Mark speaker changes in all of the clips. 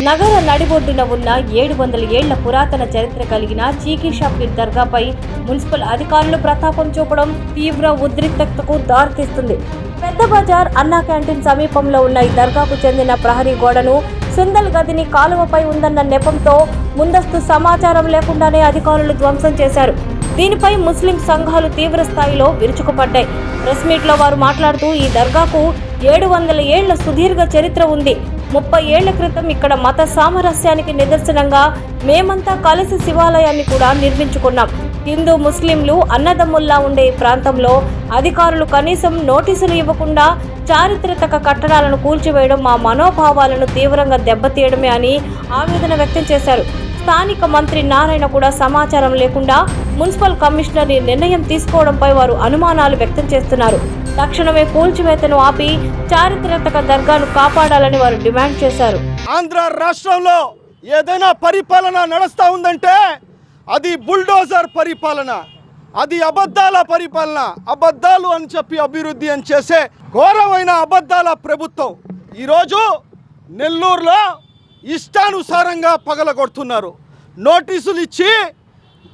Speaker 1: నగర నడిబొడ్డున ఉన్న 700 ఏళ్ల పురాతన చరిత్ర కలిగిన చీకీ షాపీర్ దర్గాపై మున్సిపల్ అధికారులు ప్రతాపం చూపడం తీవ్ర ఉద్రిక్తతకు దారితీస్తుంది. పెద్ద బజార్ అన్నా క్యాంటీన్ సమీపంలో ఉన్న ఈ దర్గాకు చెందిన ప్రహరీ గోడను సుందల్ గదిని కాలువపై ఉందన్న నెపంతో ముందస్తు సమాచారం లేకుండానే అధికారులు ధ్వంసం చేశారు. దీనిపై ముస్లిం సంఘాలు తీవ్ర స్థాయిలో విరుచుకుపడ్డాయి. ప్రెస్ మీట్లో వారు మాట్లాడుతూ ఈ దర్గాకు 700 ఏళ్ల సుదీర్ఘ చరిత్ర ఉంది. 30 ఏళ్ల క్రితం ఇక్కడ మత సామరస్యానికి నిదర్శనంగా మేమంతా కలిసి శివాలయాన్ని కూడా నిర్మించుకున్నాం. హిందూ ముస్లింలు అన్నదమ్ముల్లా ఉండే ఈ ప్రాంతంలో అధికారులు కనీసం నోటీసులు ఇవ్వకుండా చారిత్రక కట్టడాలను కూల్చివేయడం మా మనోభావాలను తీవ్రంగా దెబ్బతీయడమే అని ఆవేదన వ్యక్తం చేశారు. స్థానిక మంత్రి నారాయణ కూడా సమాచారం లేకుండా మున్సిపల్ కమిషనర్ నిర్ణయం తీసుకోవడంపై వారు అనుమానాలు వ్యక్తం చేస్తున్నారు. తక్షణమే కూల్చివేతను ఆపి చారిత్రక దర్గాను కాపాడాలని వారు డిమాండ్ చేశారు.
Speaker 2: ఆంధ్ర రాష్ట్రంలో ఏదైనా పరిపాలన నడుస్తూ ఉందంటే అది బుల్డోజర్ పరిపాలన, అది అబద్ధాల పరిపాలన. అబద్ధాలు అని చెప్పి అభివృద్ధి అని చేసే ఘోరమైన అబద్ధాల ప్రభుత్వం ఈరోజు నెల్లూరులో ఇష్టానుసారంగా పగలగొడుతున్నారు. నోటీసులు ఇచ్చి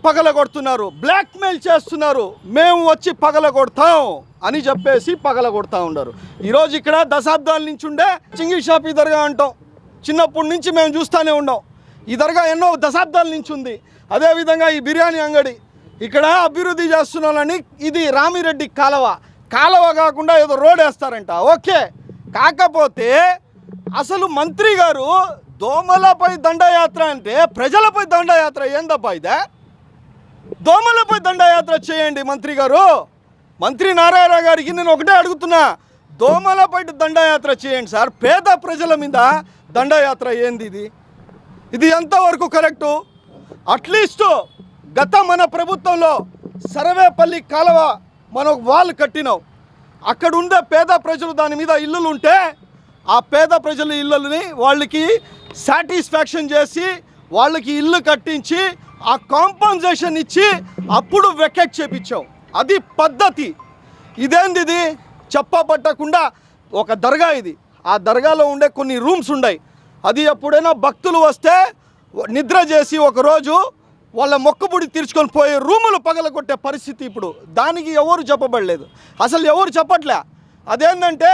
Speaker 2: పగలగొడుతున్నారు, బ్లాక్మెయిల్ చేస్తున్నారు. మేము వచ్చి పగలగొడతాం అని చెప్పేసి పగలగొడతా ఉన్నారు. ఈరోజు ఇక్కడ దశాబ్దాల నుంచి ఉండే చింగి షాపీ దర్గా అంటాం. చిన్నప్పటి నుంచి మేము చూస్తూనే ఉన్నాం. ఈ దర్గా ఎన్నో దశాబ్దాల నుంచి ఉంది. అదేవిధంగా ఈ బిర్యానీ అంగడి ఇక్కడ అభివృద్ధి చేస్తున్నారని ఇది రామిరెడ్డి కాలువ కాకుండా ఏదో రోడ్ వేస్తారంట. ఓకే, కాకపోతే అసలు మంత్రి గారు దోమలపై దండయాత్ర అంటే ప్రజలపై దండయాత్ర ఏందబ్బా ఇదే? దోమలపై దండయాత్ర చేయండి మంత్రి గారు. మంత్రి నారాయణ గారికి నేను ఒకటే అడుగుతున్నా, దోమలపై దండయాత్ర చేయండి సార్. పేద ప్రజల మీద దండయాత్ర ఏంది ఇది ఎంతవరకు కరెక్టు? అట్లీస్ట్ గత మన ప్రభుత్వంలో సర్వేపల్లి కాలువ మనం వాల్ కట్టినాం. అక్కడ ఉండే పేద ప్రజలు దాని మీద ఇల్లులు ఉంటే ఆ పేద ప్రజల ఇళ్ళని వాళ్ళకి సాటిస్ఫాక్షన్ చేసి వాళ్ళకి ఇల్లు కట్టించి ఆ కాంపన్సేషన్ ఇచ్చి అప్పుడు వెకెట్ చేపించాం. అది పద్ధతి. ఇదేంది చెప్పబట్టకుండా ఒక దర్గా ఇది. ఆ దర్గాలో ఉండే కొన్ని రూమ్స్ ఉన్నాయి. అది ఎప్పుడైనా భక్తులు వస్తే నిద్ర చేసి ఒకరోజు వాళ్ళ మొక్కుబుడి తీర్చుకొని పోయే రూములు పగలగొట్టే పరిస్థితి ఇప్పుడు. దానికి ఎవరు చెప్పబడలేదు, అసలు ఎవరు చెప్పట్లే. అదేంటంటే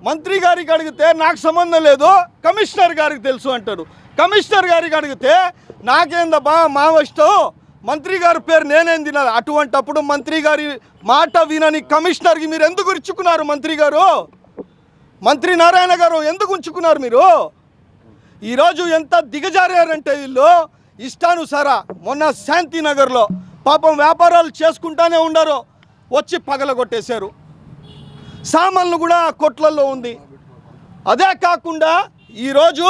Speaker 2: మంత్రి గారికి అడిగితే నాకు సంబంధం లేదు, కమిషనర్ గారికి తెలుసు అంటారు. కమిషనర్ గారికి అడిగితే నాకేందబ్బా మా ఇష్టం, మంత్రి గారి పేరు నేనేం తినాలి. అటువంటప్పుడు మంత్రి గారి మాట వినని కమిషనర్కి మీరు ఎందుకు ఇచ్చుకున్నారు? మంత్రి గారు, మంత్రి నారాయణ గారు ఎందుకు ఉంచుకున్నారు మీరు? ఈరోజు ఎంత దిగజారారంటే వీళ్ళు ఇష్టానుసార. మొన్న శాంతినగర్లో పాపం వ్యాపారాలు చేసుకుంటానే ఉండరు, వచ్చి పగలగొట్టేశారు. సామాన్లు కూడా కొట్లలో ఉంది. అదే కాకుండా ఈరోజు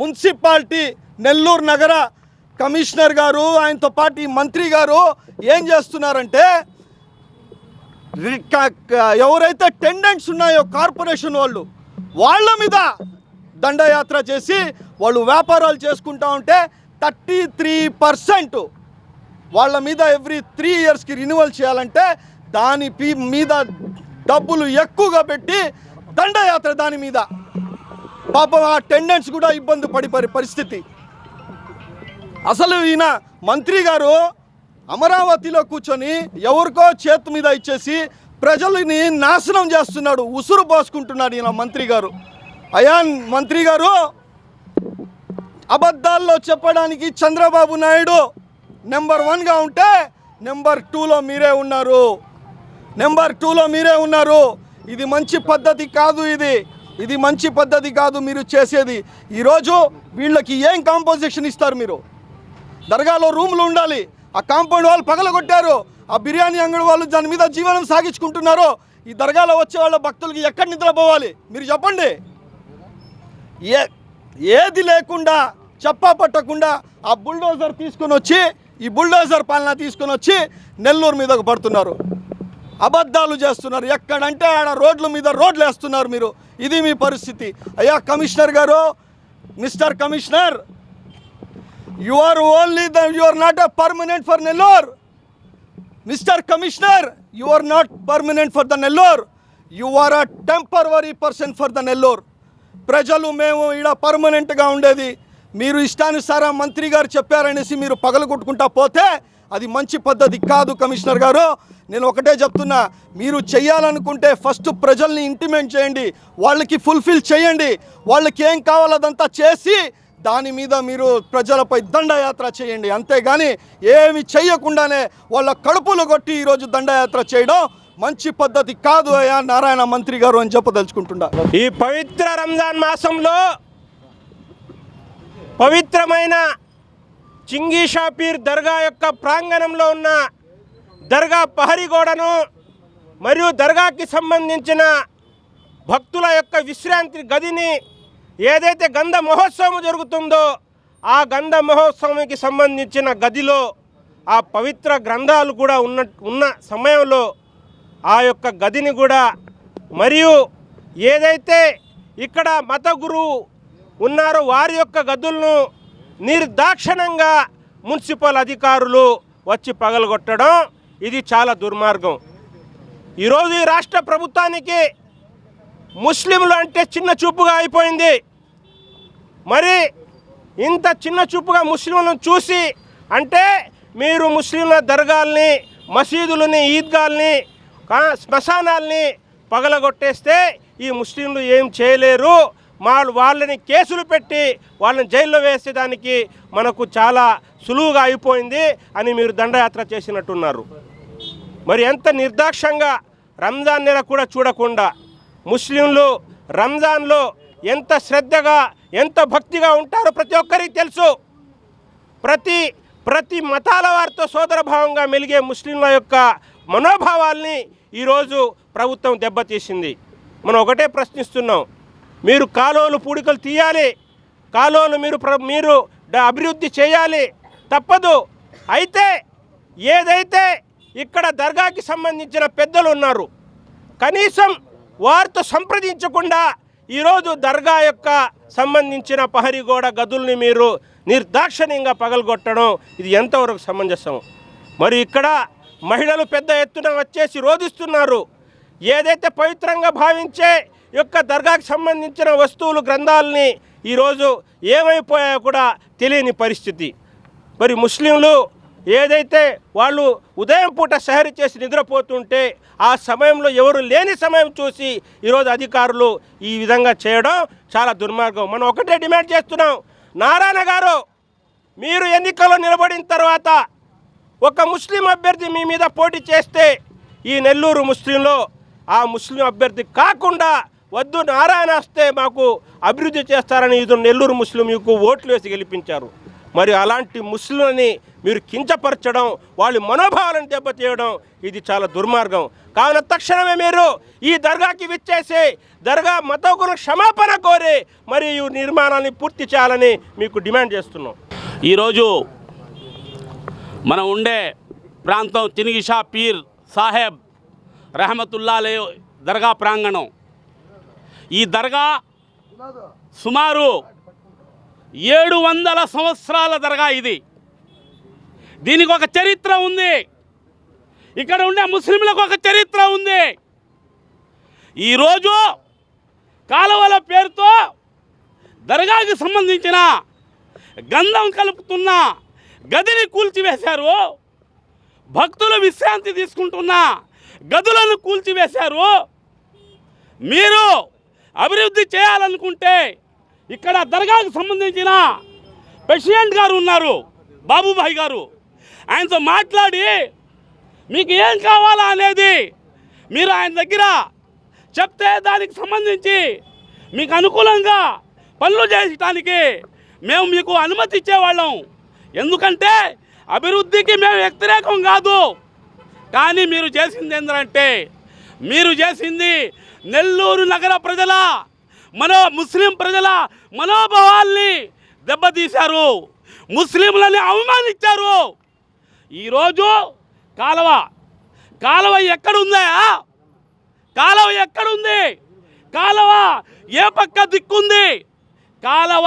Speaker 2: మున్సిపాలిటీ నెల్లూరు నగర కమిషనర్ గారు ఆయనతో పాటు మంత్రి గారు ఏం చేస్తున్నారంటే ఎవరైతే టెండెంట్స్ ఉన్నాయో కార్పొరేషన్ వాళ్ళ మీద దండయాత్ర చేసి వాళ్ళు వ్యాపారాలు చేసుకుంటా ఉంటే 33% వాళ్ళ మీద ఎవ్రీ 3 ఇయర్స్కి రిన్యువల్ చేయాలంటే దాని మీద డబ్బులు ఎక్కువగా పెట్టి దండయాత్ర దాని మీద. పాపం ఆ టెండెంట్స్ కూడా ఇబ్బంది పడి పరిస్థితి. అసలు ఈయన మంత్రి గారు అమరావతిలో కూర్చొని ఎవరికో చేతి మీద ఇచ్చేసి ప్రజలని నాశనం చేస్తున్నాడు, ఉసురు పోసుకుంటున్నాడు ఈయన మంత్రి గారు. అయ్యా మంత్రి గారు, అబద్ధాల్లో చెప్పడానికి చంద్రబాబు నాయుడు నెంబర్ 1గా ఉంటే నెంబర్ 2లో మీరే ఉన్నారు. నెంబర్ 2లో మీరే ఉన్నారు. ఇది మంచి పద్ధతి కాదు. ఇది మంచి పద్ధతి కాదు మీరు చేసేది. ఈరోజు వీళ్ళకి ఏం కాంపోజిషన్ ఇస్తారు మీరు? దర్గాలో రూములు ఉండాలి, ఆ కాంపౌండ్ వాళ్ళు పగలగొట్టారు. ఆ బిర్యానీ అంగడి వాళ్ళు దాని మీద జీవనం సాగించుకుంటున్నారు. ఈ దర్గాలో వచ్చే వాళ్ళ భక్తులకి ఎక్కడ నిద్రపోవాలి మీరు చెప్పండి? ఏది లేకుండా చెప్పా పట్టకుండా ఆ బుల్డోజర్ తీసుకొని వచ్చి ఈ బుల్డోజర్ పాలన తీసుకొని వచ్చి నెల్లూరు మీదకు పడుతున్నారు, అబద్ధాలు చేస్తున్నారు. ఎక్కడంటే ఆడ రోడ్ల మీద రోడ్లు వేస్తున్నారు మీరు. ఇది మీ పరిస్థితి. అయ్యా కమిషనర్ గారు, mister commissioner, you are not a permanent for Nellore. Mister commissioner, you are not permanent for the Nellore, you are a temporary person for the Nellore. ప్రజలు మేము ఇక్కడ పర్మనెంట్గా ఉండేది, మీరు ఇష్టానుసారం మంత్రి గారు చెప్పారనేసి మీరు పగలగొట్టుకుంటా పోతే అది మంచి పద్ధతి కాదు. కమిషనర్ గారు, నేను ఒకటే చెప్తున్నా, మీరు చేయాలనుకుంటే ఫస్ట్ ప్రజల్ని ఇంటిమేట్ చేయండి, వాళ్ళకి ఫుల్ఫిల్ చేయండి, వాళ్ళకి ఏం కావాలో అదంతా చేసి దాని మీద మీరు ప్రజలపై దండయాత్ర చేయండి. అంతేగాని ఏమి చేయకుండానే వాళ్ళ కడుపులు కొట్టి ఈరోజు దండయాత్ర చేయడం మంచి పద్ధతి కాదు అయ్యా నారాయణ మంత్రి గారు అని చెప్పదలుచుకుంటున్నా.
Speaker 3: ఈ పవిత్ర రంజాన్ మాసంలో పవిత్రమైన చింగీ షాపీర్ దర్గా యొక్క ప్రాంగణంలో ఉన్న దర్గా పహరీ గోడను మరియు దర్గాకి సంబంధించిన భక్తుల యొక్క విశ్రాంతి గదిని ఏదైతే గంధ మహోత్సవం జరుగుతుందో ఆ గంధ మహోత్సవానికి సంబంధించిన గదిలో ఆ పవిత్ర గ్రంథాలు కూడా ఉన్న సమయంలో ఆ యొక్క గదిని కూడా మరియు ఏదైతే ఇక్కడ మత గురువు ఉన్నారో వారి యొక్క గదులను నిర్దాక్షిణ్యంగా మున్సిపల్ అధికారులు వచ్చి పగలగొట్టడం ఇది చాలా దుర్మార్గం. ఈరోజు ఈ రాష్ట్ర ప్రభుత్వానికి ముస్లింలు అంటే చిన్న చూపుగా అయిపోయింది. మరి ఇంత చిన్న చూపుగా ముస్లింలను చూసి అంటే మీరు ముస్లింల దర్గాల్ని, మసీదులని, ఈద్గాల్ని, శ్మశానాల్ని పగలగొట్టేస్తే ఈ ముస్లింలు ఏం చేయలేరు, వాళ్ళని కేసులు పెట్టి వాళ్ళని జైల్లో వేసేదానికి మనకు చాలా సులువుగా అయిపోయింది అని మీరు దండయాత్ర చేసినట్టున్నారు. మరి ఎంత నిర్దాక్షంగా రంజాన్ నెల కూడా చూడకుండా ముస్లింలు రంజాన్లో ఎంత శ్రద్ధగా ఎంత భక్తిగా ఉంటారో ప్రతి ఒక్కరికి తెలుసు. ప్రతి మతాల వారితో సోదరభావంగా మెలిగే ముస్లింల యొక్క మనోభావాల్ని ఈరోజు ప్రభుత్వం దెబ్బతీసింది. మనం ఒకటే ప్రశ్నిస్తున్నాం, మీరు కాలువలు పూడికలు తీయాలి, కాలువలు మీరు అభివృద్ధి చేయాలి, తప్పదు. అయితే ఏదైతే ఇక్కడ దర్గాకి సంబంధించిన పెద్దలు ఉన్నారు కనీసం వారితో సంప్రదించకుండా ఈరోజు దర్గా యొక్క సంబంధించిన పహరీ గోడ గదుల్ని మీరు నిర్దాక్షిణ్యంగా పగలగొట్టడం ఇది ఎంతవరకు సమంజసం? మరి ఇక్కడ మహిళలు పెద్ద ఎత్తున వచ్చేసి రోధిస్తున్నారు. ఏదైతే పవిత్రంగా భావించే యొక్క దర్గాకి సంబంధించిన వస్తువులు గ్రంథాలని ఈరోజు ఏమైపోయాయో కూడా తెలియని పరిస్థితి. మరి ముస్లింలు ఏదైతే వాళ్ళు ఉదయం పూట సహరి చేసి నిద్రపోతుంటే ఆ సమయంలో ఎవరు లేని సమయం చూసి ఈరోజు అధికారులు ఈ విధంగా చేయడం చాలా దుర్మార్గం. మనం ఒకటే డిమాండ్ చేస్తున్నాం, నారాయణ గారు మీరు ఎన్నికల్లో నిలబడిన తర్వాత ఒక ముస్లిం అభ్యర్థి మీ మీద పోటీ చేస్తే ఈ నెల్లూరు ముస్లింలో ఆ ముస్లిం అభ్యర్థి కాకుండా వద్దు నారాయణ వస్తే మాకు అభివృద్ధి చేస్తారని ఇది నెల్లూరు ముస్లిం మీకు ఓట్లు వేసి గెలిపించారు. మరి అలాంటి ముస్లింలని మీరు కించపరచడం, వాళ్ళ మనోభావాలను దెబ్బతీయడం ఇది చాలా దుర్మార్గం. కావున తక్షణమే మీరు ఈ దర్గాకి విచ్చేసి దర్గా మతోగురు క్షమాపణ కోరి మరి ఈ నిర్మాణాన్ని పూర్తి చేయాలని మీకు డిమాండ్ చేస్తున్నాం.
Speaker 4: ఈరోజు మనం ఉండే ప్రాంతం చింగీ షాపీర్ సాహెబ్ రహమతుల్లా అలై దర్గా ప్రాంగణం. ఈ దర్గా సుమారు 700 సంవత్సరాల దర్గా ఇది. దీనికి ఒక చరిత్ర ఉంది, ఇక్కడ ఉండే ముస్లింలకు ఒక చరిత్ర ఉంది. ఈరోజు కాలువల పేరుతో దర్గాకి సంబంధించిన గంధం కలుపుతున్న గదిని కూల్చివేశారు, భక్తులు విశ్రాంతి తీసుకుంటున్న గదులను కూల్చివేశారు. మీరు అభివృద్ధి చేయాలనుకుంటే ఇక్కడ దర్గాకు సంబంధించిన ప్రెసిడెంట్ గారు ఉన్నారు, బాబుభాయ్ గారు, ఆయనతో మాట్లాడి మీకు ఏం కావాలా అనేది మీరు ఆయన దగ్గర చెప్తే దానికి సంబంధించి మీకు అనుకూలంగా పనులు చేయడానికి మేము మీకు అనుమతి ఇచ్చేవాళ్ళం. ఎందుకంటే అభివృద్ధికి మేము వ్యతిరేకం కాదు. కానీ మీరు చేసింది ఏంటంటే మీరు చేసింది నెల్లూరు నగర ప్రజల ముస్లిం ప్రజల మనోభావాల్ని దెబ్బతీశారు, ముస్లింలని అవమానించారు. ఈరోజు కాలువ ఎక్కడుందా? కాలువ ఎక్కడుంది? కాలువ ఏ పక్క దిక్కుంది? కాలువ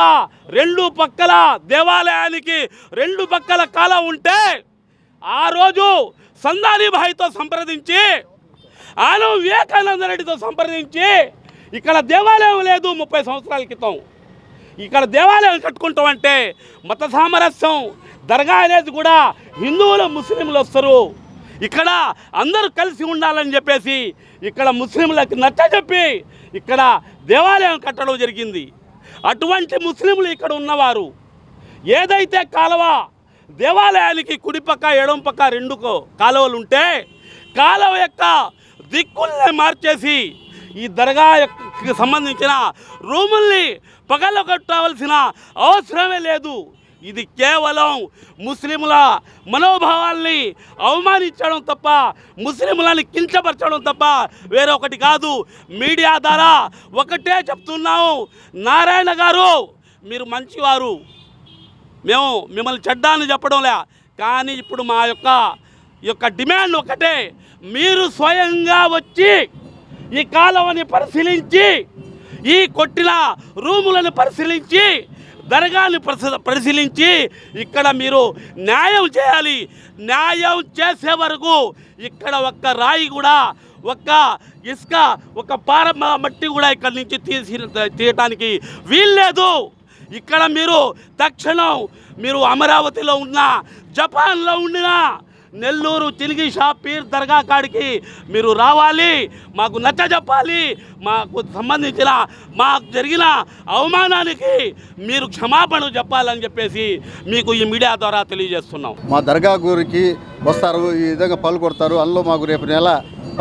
Speaker 4: రెండు పక్కల దేవాలయానికి రెండు పక్కల కాలువ ఉంటే ఆ రోజు సందాని భాయ్తో సంప్రదించి ఆయన వివేకానంద రెడ్డితో సంప్రదించి ఇక్కడ దేవాలయం లేదు 30 సంవత్సరాల క్రితం. ఇక్కడ దేవాలయం కట్టుకుంటామంటే మత సామరస్యం దర్గా అనేది కూడా హిందువులు ముస్లింలు వస్తారు, ఇక్కడ అందరూ కలిసి ఉండాలని చెప్పేసి ఇక్కడ ముస్లింలకు నచ్చజెప్పి ఇక్కడ దేవాలయం కట్టడం జరిగింది. అటువంటి ముస్లింలు ఇక్కడ ఉన్నవారు ఏదైతే కాలువ దేవాలయానికి కుడిపక్క ఎడమపక్క 2 కాలువలు ఉంటే కాలువ యొక్క దిక్కుల్ని మార్చేసి ఈ దర్గాకి సంబంధించిన రూముల్ని పగలగొట్టవలసిన అవసరమే లేదు. ఇది కేవలం ముస్లింల మనోభావాల్ని అవమానించడం తప్ప, ముస్లింలని కించపరచడం తప్ప వేరొకటి కాదు. మీడియా ద్వారా ఒకటే చెప్తున్నాము, నారాయణ గారు మీరు మంచివారు, మేము మిమ్మల్ని చెడ్డాన్ని చెప్పడంలే, కానీ ఇప్పుడు మా యొక్క డిమాండ్ ఒకటే, మీరు స్వయంగా వచ్చి ఈ కాలువని పరిశీలించి, ఈ కొట్టిన రూములను పరిశీలించి, దర్గాని పరిశీలించి ఇక్కడ మీరు న్యాయం చేయాలి. న్యాయం చేసే వరకు ఇక్కడ ఒక్క రాయి కూడా, ఒక్క ఇసుక, ఒక పార మట్టి కూడా ఇక్కడి నుంచి తీయటానికి వీల్లేదు. ఇక్కడ మీరు తక్షణం మీరు అమరావతిలో ఉన్న, జపాన్లో ఉండిన, నెల్లూరు చిలిగిషా పీర్ దర్గా కాడికి మీరు రావాలి, మాకు నచ్చజెప్పాలి, మాకు సంబంధించిన మాకు జరిగిన అవమానానికి మీరు క్షమాపణ చెప్పాలని చెప్పేసి మీకు ఈ మీడియా ద్వారా తెలియజేస్తున్నాం.
Speaker 5: మా దర్గా గురికి వస్తారు, ఈ విధంగా పాల్గొడతారు. అందులో మాకు రేపు నెల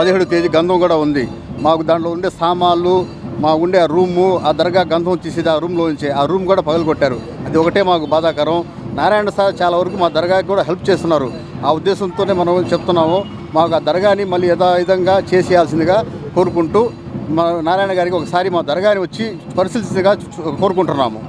Speaker 5: 17వ తేదీ గంధం కూడా ఉంది. మాకు దాంట్లో ఉండే సామాన్లు, మా ఉండే ఆ రూము, ఆ దర్గా గంధం తీసేది ఆ రూమ్లో నుంచి ఆ రూమ్ కూడా పగలగొట్టారు. అది ఒకటే మాకు బాధాకరం. నారాయణ సార్ చాలా వరకు మా దర్గాకి కూడా హెల్ప్ చేస్తున్నారు. ఆ ఉద్దేశంతోనే మనం చెప్తున్నాము, మాకు ఆ దర్గాని మళ్ళీ యథావిధంగా చేసేయాల్సిందిగా కోరుకుంటూ మా నారాయణ గారికి ఒకసారి మా దర్గాని వచ్చి పరిశీలించగా కోరుకుంటున్నాము.